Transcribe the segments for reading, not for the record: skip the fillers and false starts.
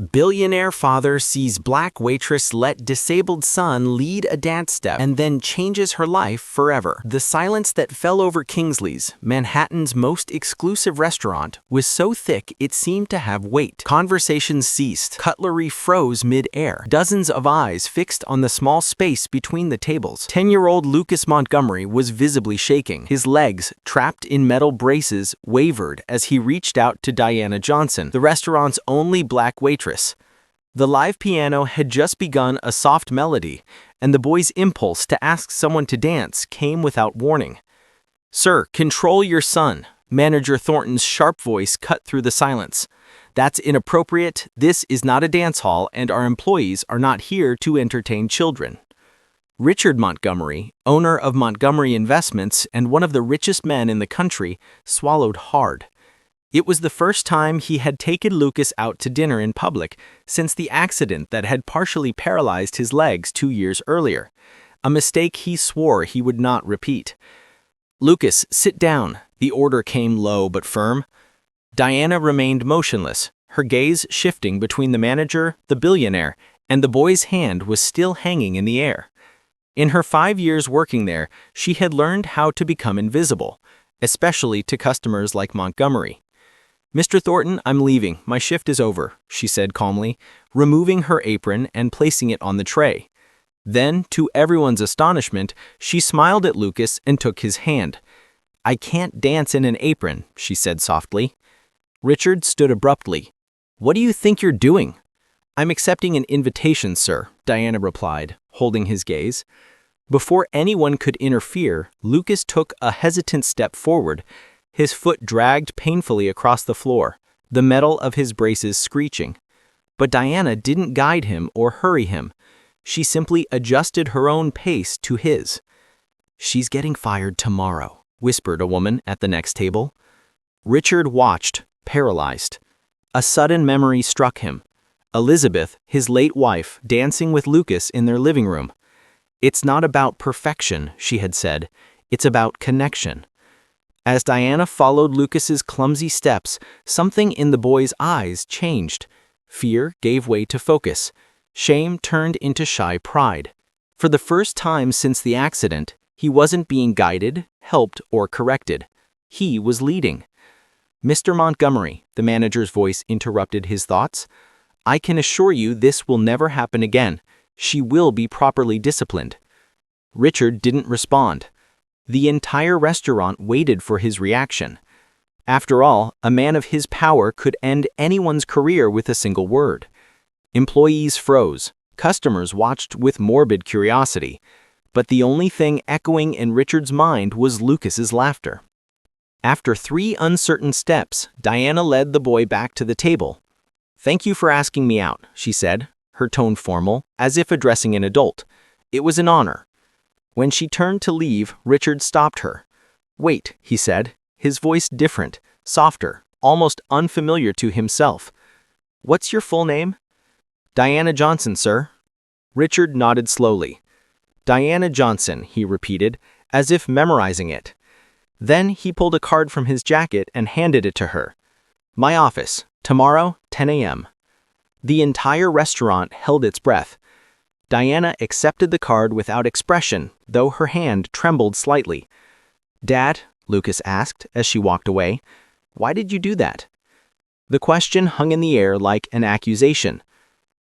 Billionaire father sees black waitress let disabled son lead a dance step and then changes her life forever. The silence that fell over Kingsley's, Manhattan's most exclusive restaurant, was so thick it seemed to have weight. Conversations ceased. Cutlery froze mid-air. Dozens of eyes fixed on the small space between the tables. 10-year-old Lucas Montgomery was visibly shaking. His legs, trapped in metal braces, wavered as he reached out to Diana Johnson, the restaurant's only black waitress. The live piano had just begun a soft melody, and the boy's impulse to ask someone to dance came without warning. "Sir, control your son," Manager Thornton's sharp voice cut through the silence. "That's inappropriate. This is not a dance hall, and our employees are not here to entertain children." Richard Montgomery, owner of Montgomery Investments and one of the richest men in the country, swallowed hard. It was the first time he had taken Lucas out to dinner in public since the accident that had partially paralyzed his legs 2 years earlier, a mistake he swore he would not repeat. "Lucas, sit down," the order came low but firm. Diana remained motionless, her gaze shifting between the manager, the billionaire, and the boy's hand was still hanging in the air. In her 5 years working there, she had learned how to become invisible, especially to customers like Montgomery. "Mr. Thornton, I'm leaving. My shift is over," she said calmly, removing her apron and placing it on the tray. Then, to everyone's astonishment, she smiled at Lucas and took his hand. "I can't dance in an apron," she said softly. Richard stood abruptly. "What do you think you're doing?" "I'm accepting an invitation, sir," Diana replied, holding his gaze. Before anyone could interfere, Lucas took a hesitant step forward. His foot dragged painfully across the floor, the metal of his braces screeching. But Diana didn't guide him or hurry him. She simply adjusted her own pace to his. "She's getting fired tomorrow," whispered a woman at the next table. Richard watched, paralyzed. A sudden memory struck him. Elizabeth, his late wife, dancing with Lucas in their living room. "It's not about perfection," she had said. "It's about connection." As Diana followed Lucas's clumsy steps, something in the boy's eyes changed. Fear gave way to focus. Shame turned into shy pride. For the first time since the accident, he wasn't being guided, helped, or corrected. He was leading. "Mr. Montgomery," the manager's voice interrupted his thoughts, "I can assure you this will never happen again. She will be properly disciplined." Richard didn't respond. The entire restaurant waited for his reaction. After all, a man of his power could end anyone's career with a single word. Employees froze. Customers watched with morbid curiosity. But the only thing echoing in Richard's mind was Lucas's laughter. After 3 uncertain steps, Diana led the boy back to the table. "Thank you for asking me out," she said, her tone formal, as if addressing an adult. "It was an honor." When she turned to leave, Richard stopped her. "Wait," he said, his voice different, softer, almost unfamiliar to himself. "What's your full name?" "Diana Johnson, sir." Richard nodded slowly. "Diana Johnson," he repeated, as if memorizing it. Then he pulled a card from his jacket and handed it to her. "My office, tomorrow, 10 a.m. The entire restaurant held its breath. Diana accepted the card without expression, though her hand trembled slightly. "Dad," Lucas asked as she walked away, "why did you do that?" The question hung in the air like an accusation.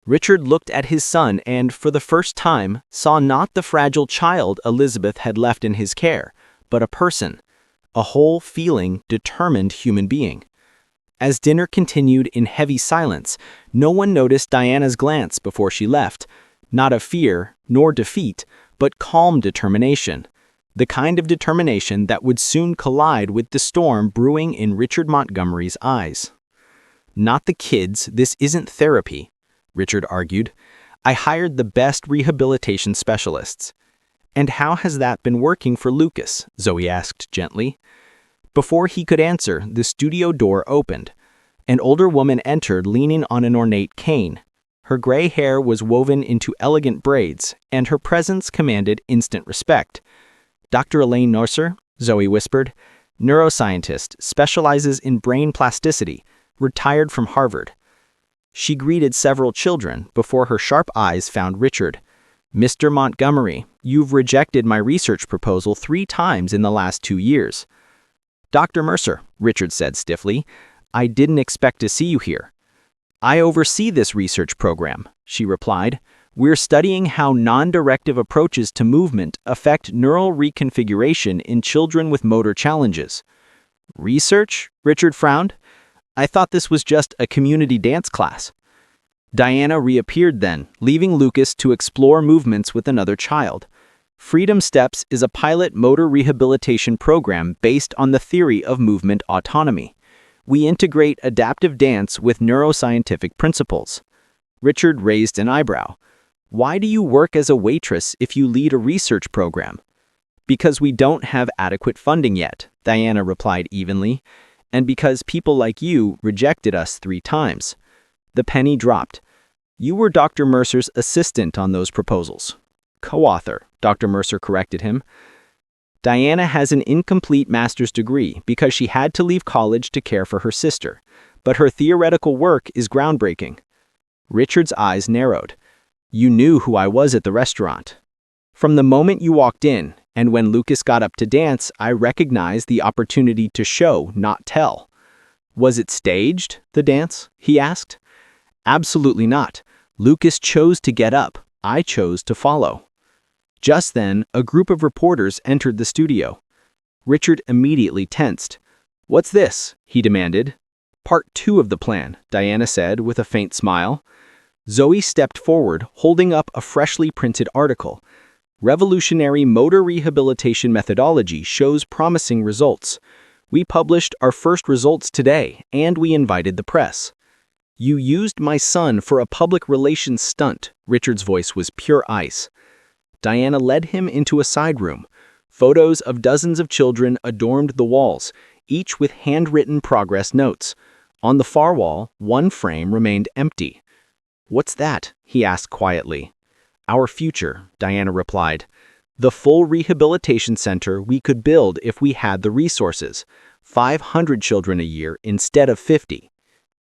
Richard looked at his son and, for the first time, saw not the fragile child Elizabeth had left in his care, but a person, a whole, feeling, determined human being. As dinner continued in heavy silence, no one noticed Diana's glance before she left. Not of fear, nor defeat, but calm determination. The kind of determination that would soon collide with the storm brewing in Richard Montgomery's eyes. "Not the kids, this isn't therapy," Richard argued. "I hired the best rehabilitation specialists." "And how has that been working for Lucas?" Zoe asked gently. Before he could answer, the studio door opened. An older woman entered leaning on an ornate cane. Her gray hair was woven into elegant braids, and her presence commanded instant respect. "Dr. Elaine Norser," Zoe whispered, "neuroscientist, specializes in brain plasticity, retired from Harvard." She greeted several children before her sharp eyes found Richard. "Mr. Montgomery, you've rejected my research proposal 3 times in the last 2 years." "Dr. Mercer," Richard said stiffly, "I didn't expect to see you here." "I oversee this research program," she replied. "We're studying how non-directive approaches to movement affect neural reconfiguration in children with motor challenges." "Research?" Richard frowned. "I thought this was just a community dance class." Diana reappeared then, leaving Lucas to explore movements with another child. Freedom Steps is a pilot motor rehabilitation program based on the theory of movement autonomy. We integrate adaptive dance with neuroscientific principles. Richard raised an eyebrow. "Why do you work as a waitress if you lead a research program?" "Because we don't have adequate funding yet," Diana replied evenly, "and because people like you rejected us 3 times." The penny dropped. "You were Dr. Mercer's assistant on those proposals." "Co-author," Dr. Mercer corrected him. "Diana has an incomplete master's degree because she had to leave college to care for her sister, but her theoretical work is groundbreaking." Richard's eyes narrowed. "You knew who I was at the restaurant." "From the moment you walked in, and when Lucas got up to dance, I recognized the opportunity to show, not tell." "Was it staged, the dance?" he asked. "Absolutely not. Lucas chose to get up. I chose to follow." Just then, a group of reporters entered the studio. Richard immediately tensed. "What's this?" he demanded. "Part 2 of the plan," Diana said with a faint smile. Zoe stepped forward, holding up a freshly printed article. "Revolutionary motor rehabilitation methodology shows promising results. We published our first results today, and we invited the press." "You used my son for a public relations stunt." Richard's voice was pure ice. Diana led him into a side room. Photos of dozens of children adorned the walls, each with handwritten progress notes. On the far wall, one frame remained empty. "What's that?" he asked quietly. "Our future," Diana replied. "The full rehabilitation center we could build if we had the resources. 500 children a year instead of 50.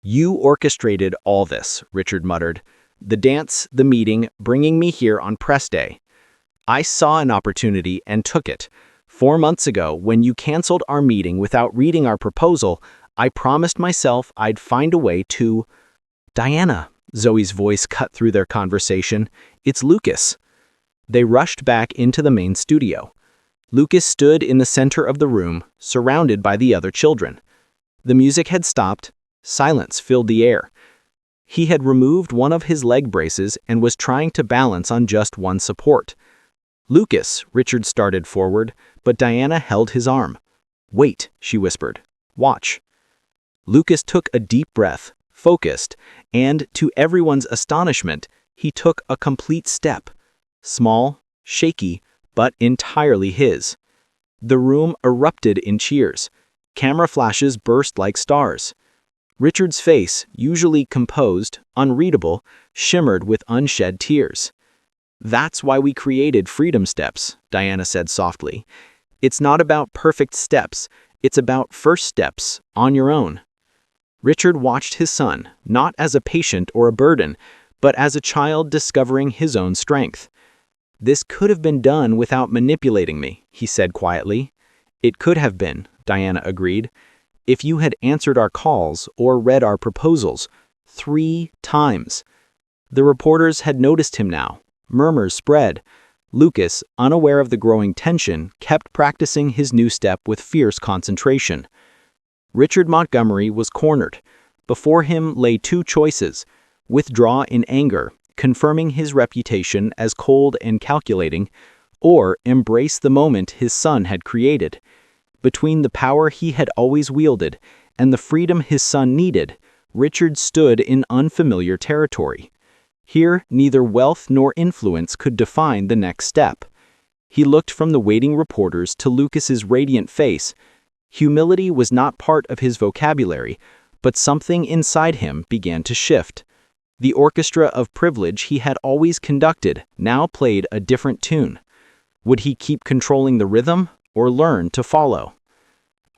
"You orchestrated all this," Richard muttered. "The dance, the meeting, bringing me here on press day." "I saw an opportunity and took it. 4 months ago, when you canceled our meeting without reading our proposal, I promised myself I'd find a way to—" "Diana," Zoe's voice cut through their conversation, "it's Lucas." They rushed back into the main studio. Lucas stood in the center of the room, surrounded by the other children. The music had stopped. Silence filled the air. He had removed one of his leg braces and was trying to balance on just one support. "Lucas," Richard started forward, but Diana held his arm. "Wait," she whispered. "Watch." Lucas took a deep breath, focused, and, to everyone's astonishment, he took a complete step. Small, shaky, but entirely his. The room erupted in cheers. Camera flashes burst like stars. Richard's face, usually composed, unreadable, shimmered with unshed tears. "That's why we created Freedom Steps," Diana said softly. "It's not about perfect steps. It's about first steps, on your own." Richard watched his son, not as a patient or a burden, but as a child discovering his own strength. "This could have been done without manipulating me," he said quietly. "It could have been," Diana agreed, "if you had answered our calls or read our proposals 3 times. The reporters had noticed him now. Murmurs spread. Lucas, unaware of the growing tension, kept practicing his new step with fierce concentration. Richard Montgomery was cornered. Before him lay 2 choices: withdraw in anger, confirming his reputation as cold and calculating, or embrace the moment his son had created. Between the power he had always wielded and the freedom his son needed, Richard stood in unfamiliar territory. Here, neither wealth nor influence could define the next step. He looked from the waiting reporters to Lucas's radiant face. Humility was not part of his vocabulary, but something inside him began to shift. The orchestra of privilege he had always conducted now played a different tune. Would he keep controlling the rhythm or learn to follow?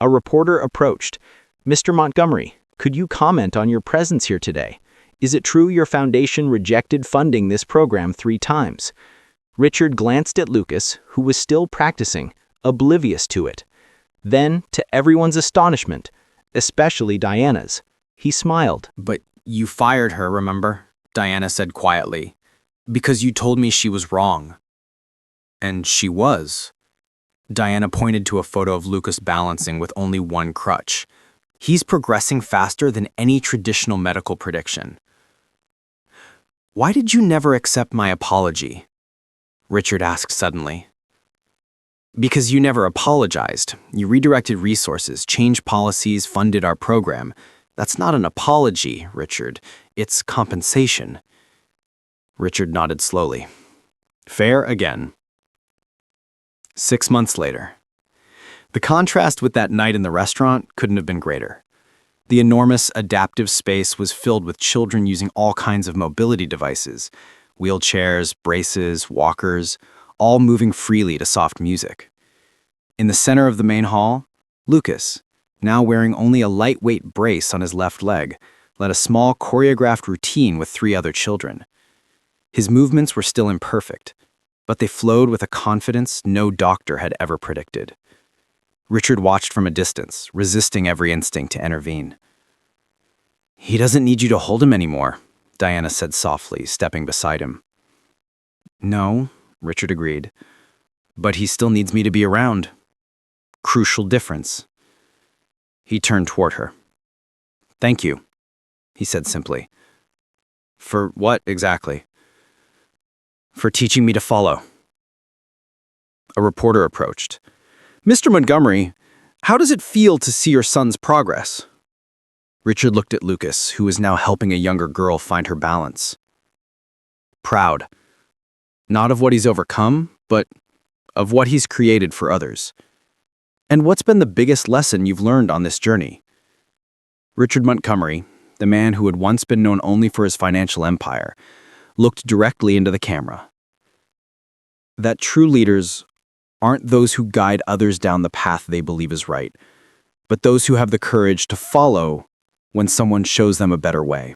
A reporter approached. "Mr. Montgomery, could you comment on your presence here today? Is it true your foundation rejected funding this program 3 times? Richard glanced at Lucas, who was still practicing, oblivious to it. Then, to everyone's astonishment, especially Diana's, he smiled. But you fired her, remember? Diana said quietly. Because you told me she was wrong. And she was. Diana pointed to a photo of Lucas balancing with only one crutch. He's progressing faster than any traditional medical prediction. Why did you never accept my apology? Richard asked suddenly. Because you never apologized. You redirected resources, changed policies, funded our program. That's not an apology, Richard. It's compensation. Richard nodded slowly. Fair again. 6 months later. The contrast with that night in the restaurant couldn't have been greater. The enormous adaptive space was filled with children using all kinds of mobility devices, wheelchairs, braces, walkers, all moving freely to soft music. In the center of the main hall, Lucas, now wearing only a lightweight brace on his left leg, led a small choreographed routine with 3 other children. His movements were still imperfect, but they flowed with a confidence no doctor had ever predicted. Richard watched from a distance, resisting every instinct to intervene. He doesn't need you to hold him anymore, Diana said softly, stepping beside him. No, Richard agreed, but he still needs me to be around. Crucial difference. He turned toward her. Thank you, he said simply. For what exactly? For teaching me to follow. A reporter approached. Mr. Montgomery, how does it feel to see your son's progress? Richard looked at Lucas, who was now helping a younger girl find her balance. Proud. Not of what he's overcome, but of what he's created for others. And what's been the biggest lesson you've learned on this journey? Richard Montgomery, the man who had once been known only for his financial empire, looked directly into the camera. That true leaders aren't those who guide others down the path they believe is right, but those who have the courage to follow when someone shows them a better way.